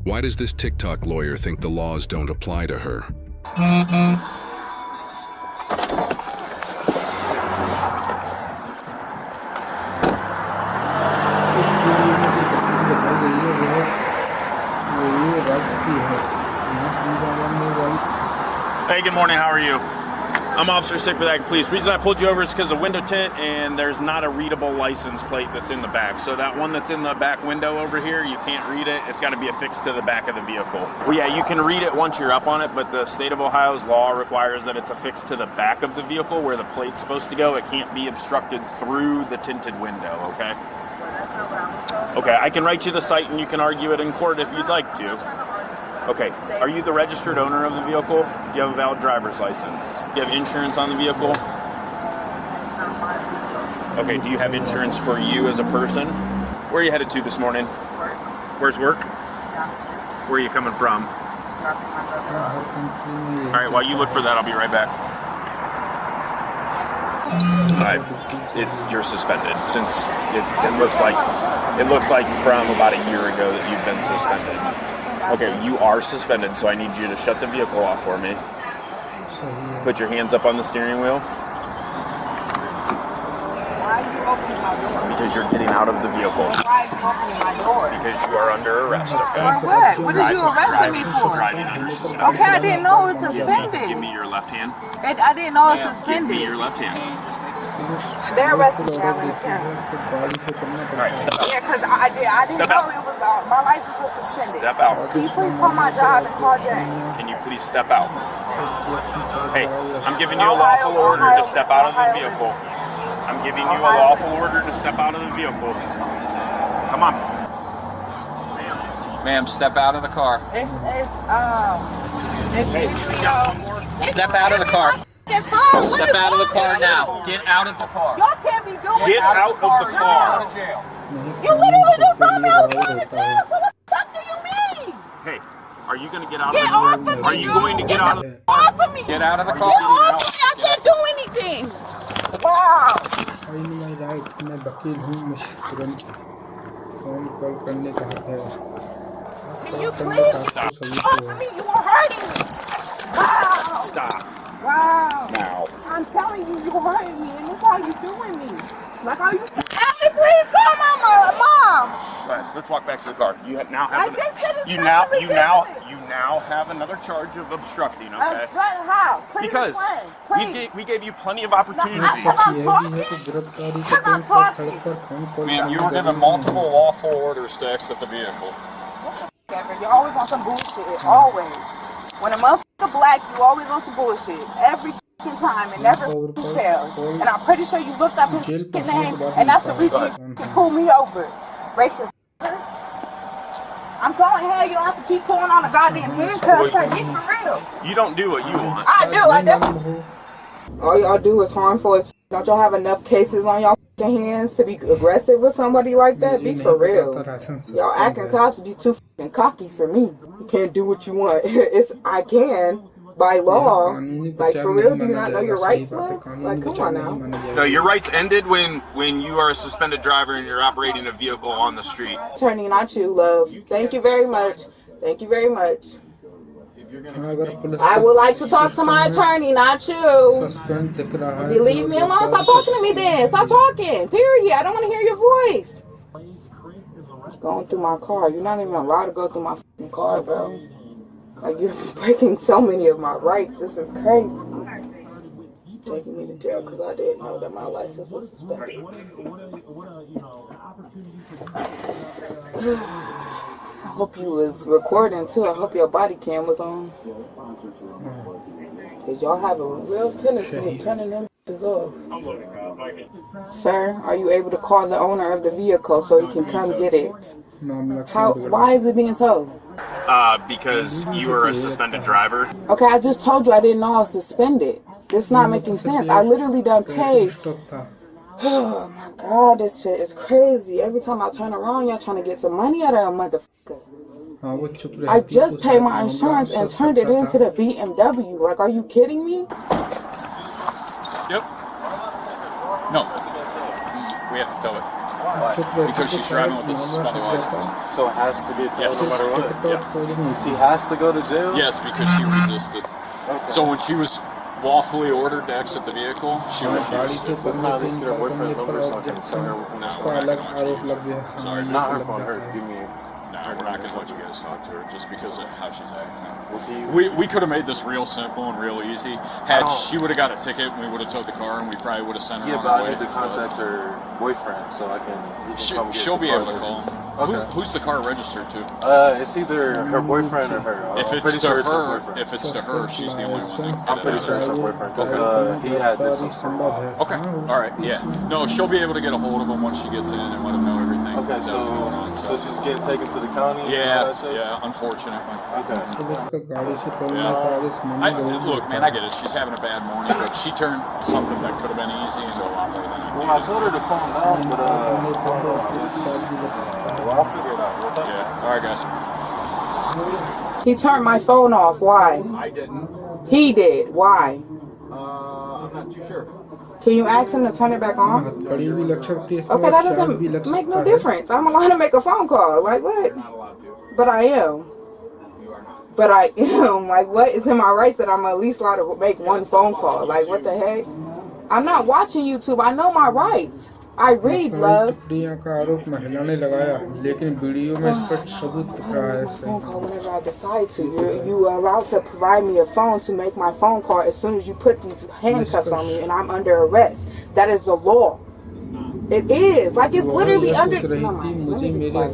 Why does this TikTok lawyer think the laws don't apply to her? Hey, good morning. How are you? I'm Officer Sick with Ag Police. The reason I pulled you over is because of window tint and there's not a readable license plate that's in the back. So that one that's in the back window over here, you can't read it. It's got to be affixed to the back of the vehicle. Well, yeah, you can read it once you're up on it, but the state of Ohio's law requires that it's affixed to the back of the vehicle where the plate's supposed to go. It can't be obstructed through the tinted window, okay? Well, that's not what I was told. Okay, I can write you the cite and you can argue it in court if you'd like to. Okay, are you the registered owner of the vehicle? Do you have a valid driver's license? Do you have insurance on the vehicle? Okay, do you have insurance for you as a person? Where are you headed to this morning? Work. Where's work? Where are you coming from? Alright, while you look for that, I'll be right back. You're suspended since it looks like from about a year ago that you've been suspended. Okay, you are suspended, so I need you to shut the vehicle off for me. Put your hands up on the steering wheel. Why are you opening my door? Because you're getting out of the vehicle. Why are you opening my door? Because you are under arrest, okay? For what? What did you arrest me for? Driving under suspension. Okay, I didn't know it was suspended. Give me your left hand. I didn't know it was Give me suspended. your left hand. They arrested me. Alright, step out. Yeah, because I didn't Step know out. it was, my license was suspended. Step out. Can you please call my job and call James? Can you please step out? Hey, I'm giving you a lawful order to step out of the vehicle. I'm giving you a lawful order to step out of the vehicle. Come on. Ma'am, step out of the car. It's Step out of the car. Step out of the car now. Get out of the car. Y'all can't be doing Get that. out of the car. Jail. You literally just told me I was going to jail. So what the fuck do you mean? Hey, are you going to get out Get of off the of me. Are you going to get out of the Off of me. Get out of the car. Get off of me. I can't do anything. Wow. मैं वकील हूँ, मुझे तुरंत phone call करने का हक है। Can you please off of me? You are hurting me. Wow. Stop. Wow. Now. I'm telling you, you're hurting me, and look how you're doing me. Like how you. Ellie, please call my mom. All right, let's walk back to the car. You now have you now have another charge of obstructing, okay? How? Please Because explain. we gave you plenty of opportunity. Ma'am, you were given multiple lawful orders to exit the vehicle. You always on some bullshit. Always. When a motherfucker black, you always on some bullshit. Every fucking time. It never fails. And I'm pretty sure you looked up his fucking name, and that's the reason you pulled me over. Racist. I'm going ahead. You don't have to keep pulling on the goddamn handcuffs. Like, get for real. You don't do what you want. I do. I definitely. All y'all do is harmful as. Don't y'all have enough cases on y'all fucking hands to be aggressive with somebody like that? Be for real. Y'all acting cops be too fucking cocky for me. You can't do what you want. I can by law. Like for real, do you not know your rights, love? Like come on now. No, your rights ended when you are a suspended driver and you're operating a vehicle on the street. Attorney, not you, love. Thank you very much. Thank you very much. I would like to talk to my attorney, not you. You leave me alone. Stop talking to me then. Stop talking. Period. I don't want to hear your voice. Going through my car. You're not even allowed to go through my fucking car, bro. Like, you're breaking so many of my rights. This is crazy. Taking me to jail because I didn't know that my license was suspended. I hope you was recording too. I hope your body cam was on. Because y'all have a real tendency of turning them off. Sir, are you able to call the owner of the vehicle so he can come get it? Why is it being towed? Because you were a suspended driver. Okay, I just told you I didn't know I was suspended. This is not making sense. I literally done paid. Oh my God, this shit is crazy. Every time I turn around, y'all trying to get some money out of a motherfucker. I just paid my insurance and turned it into the BMW. Like, are you kidding me? Yep. No. We have to tow it. Because she's driving with a suspended license. So it has to be towed Yes. no matter what? Yeah. She has to go to jail? Yes, because she resisted. Okay. So when she was lawfully ordered to exit the vehicle, she refused to. But how at least get her boyfriend's number so I can send her No, with we're not gonna let you. Sorry, Not her phone, her. You mean? No, we're not going to let you guys talk to her just because of how she's acting. Well, We could have made this real simple and real easy. Had she would have got a ticket, we would have towed the car and we probably would have sent her yeah, on but her I way. need to contact her boyfriend so I can. He can come get She'll the be car able to with call me. him. Okay. Who's the car registered to? It's either her boyfriend or her. If I'm it's pretty to sure it's her her, boyfriend. if it's to her, she's the only one. I'm pretty sure it's her boyfriend because he had this from Okay. All right. Yeah. No, she'll be able to get a hold of him once she gets in and let him know everything. Okay, that was going on, so she's getting taken to the county? Yeah. Yeah. Unfortunately. Okay. Look, man, I get it. She's having a bad morning, but she turned something that could have been easy into a lot more than it. Well, I told her to calm down, but well, I'll figure it out. Yeah. All right, guys. He turned my phone off. Why? I didn't. He did. Why? I'm not too sure. Can you ask him to turn it back on? Okay, that doesn't make no difference. I'm allowed to make a phone call. Like what? Not allowed to. But I am. You are not. But I am. Like what is in my rights that I'm at least allowed to make one phone call? Like what the heck? I'm not watching YouTube. I know my rights. I read, love. Phone call whenever I decide to. You allowed to provide me a phone to make my phone call as soon as you put these handcuffs on me and I'm under arrest. That is the law. It is. Like it's literally under. No, let me be quiet.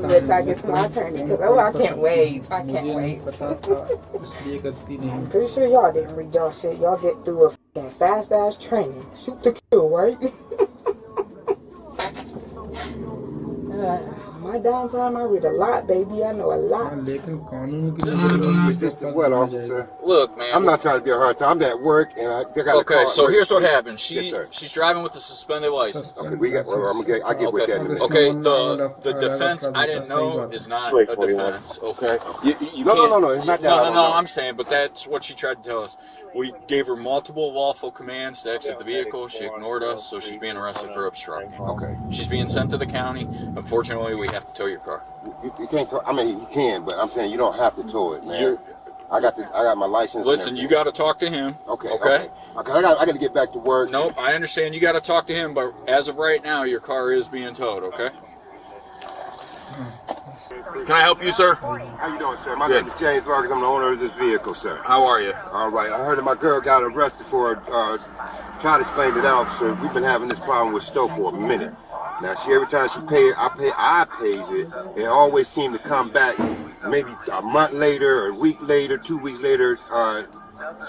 Wait till I get to my attorney because I can't wait. I can't wait. I'm pretty sure y'all didn't read y'all shit. Y'all get through a fucking fast ass training. Shoot to kill, right? My downtime, I read a lot, baby. I know a lot. Resisted what, officer? Look, man. I'm not trying to be a hard time. I'm at work, and I got a Okay, call so here's what emergency. happened. Yes, sir. She's driving with a suspended license. Okay, we got. Well, I get with that in a minute. Okay, the defense I didn't know is not a defense. Okay. You No, can't- it's not that. No, I'm saying, but that's what she tried to tell us. We gave her multiple lawful commands to exit the vehicle. She ignored us, so she's being arrested for obstructing. Okay. She's being sent to the county. Unfortunately, we have to tow your car. You can't. I mean, you can, but I'm saying you don't have to tow it, man. I got my license. Listen, you got to talk to him. Okay. Okay. I got to get back to work. Nope, I understand you got to talk to him, but as of right now, your car is being towed. Okay. Can I help you, sir? How you doing, sir? My name is James Vargas. I'm the owner of this vehicle, sir. How are you? All right. I heard that my girl got arrested for trying to explain to that officer. We've been having this problem with Stowe for a minute. Now, every time she pays, I pays it. It always seems to come back maybe a month later, or a week later, 2 weeks later.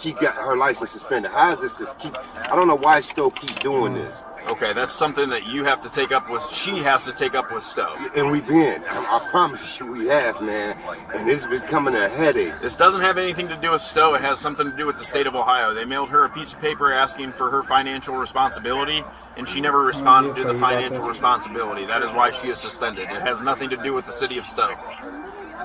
She got her license suspended. How does this keep? I don't know why Stowe keep doing this. Okay, that's something that you have to take up with. She has to take up with Stowe. And we've been. I promise you, we have, man. And this is becoming a headache. This doesn't have anything to do with Stowe. It has something to do with the state of Ohio. They mailed her a piece of paper asking for her financial responsibility, and she never responded to the financial responsibility. That is why she is suspended. It has nothing to do with the city of Stowe.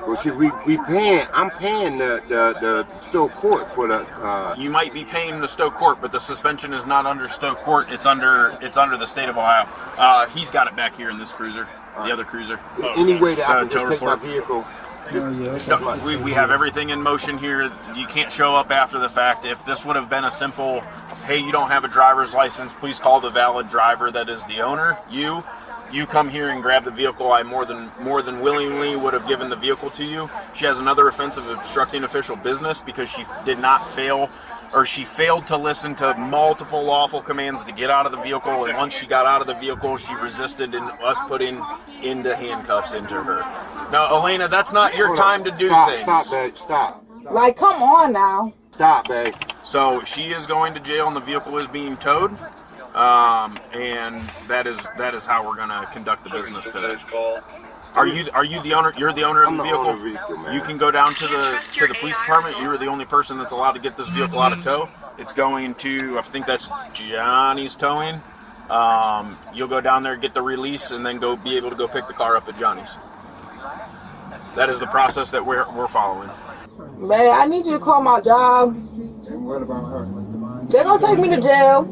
Well, see, we paying. I'm paying the Stowe court for the. You might be paying the Stowe court, but the suspension is not under Stowe court. It's under the state of Ohio. He's got it back here in this cruiser, the other cruiser. Any way that I can just tow take my report. vehicle. We have everything in motion here. You can't show up after the fact. If this would have been a simple, hey, you don't have a driver's license, please call the valid driver that is the owner. You come here and grab the vehicle. I more than willingly would have given the vehicle to you. She has another offense of obstructing official business because she failed to listen to multiple lawful commands to get out of the vehicle, and once she got out of the vehicle, she resisted in us putting into handcuffs into her. Now, Elena, that's not your time to do things. Stop, babe. Stop. Like, come on now. Stop, babe. So she is going to jail, and the vehicle is being towed. And that is how we're going to conduct the business today. Are you the owner? You're the owner of the vehicle. You can go down to the police department. You're the only person that's allowed to get this vehicle out of tow. It's going to, I think that's Johnny's Towing. You'll go down there, get the release, and then be able to go pick the car up at Johnny's. That is the process that we're following. Man, I need you to call my job. And what about her? They're gonna take me to jail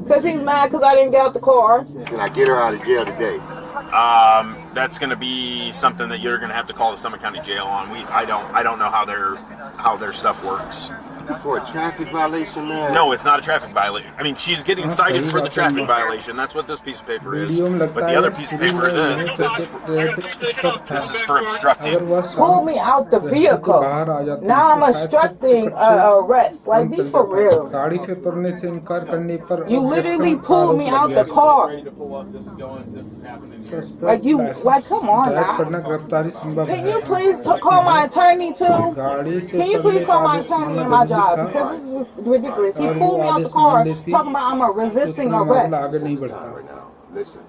because he's mad because I didn't get out the car. Can I get her out of jail today? That's going to be something that you're going to have to call the Summit County Jail on. I don't know how their stuff works. For a traffic violation, man? No, it's not a traffic violation. I mean, she's getting cited for the traffic violation. That's what this piece of paper is. But the other piece of paper is this is for obstructing. Pull me out the vehicle. Now I'm obstructing arrest. Like, be for real. You literally pulled me out the car. Like, come on now. Can you please call my attorney too? Can you please call my attorney in my job? Because this is ridiculous. He pulled me out the car talking about I'm a resisting arrest. Listen.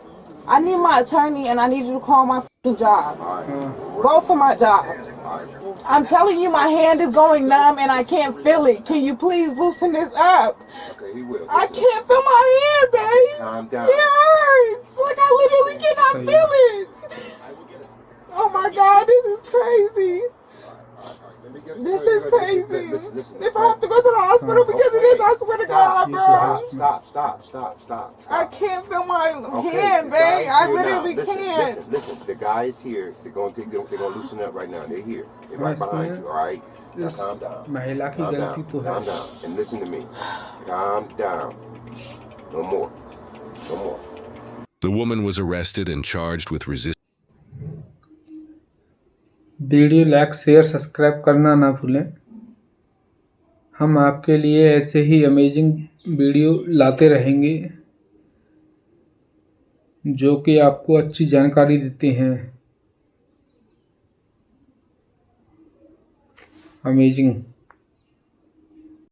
I need my attorney and I need you to call my fucking job. Both of my jobs. I'm telling you, my hand is going numb and I can't feel it. Can you please loosen this up? Okay, he will. I can't feel my hand, babe. Calm down. It hurts. Like, I literally cannot feel it. Oh my God, this is crazy. This is crazy. If I have to go to the hospital because of this, I swear to God, bro. Stop. I can't feel my hand, babe. I literally can't. Listen, the guy is here. They're gonna loosen up right now. They're here. They're right behind you, all right? Now calm down. Calm down. And listen to me. Calm down. No more. The woman was arrested and charged with resistance. Video like share subscribe करना ना भूलें। हम आपके लिए ऐसे ही amazing video लाते रहेंगे जो कि आपको अच्छी जानकारी देते हैं। अमेजिंग।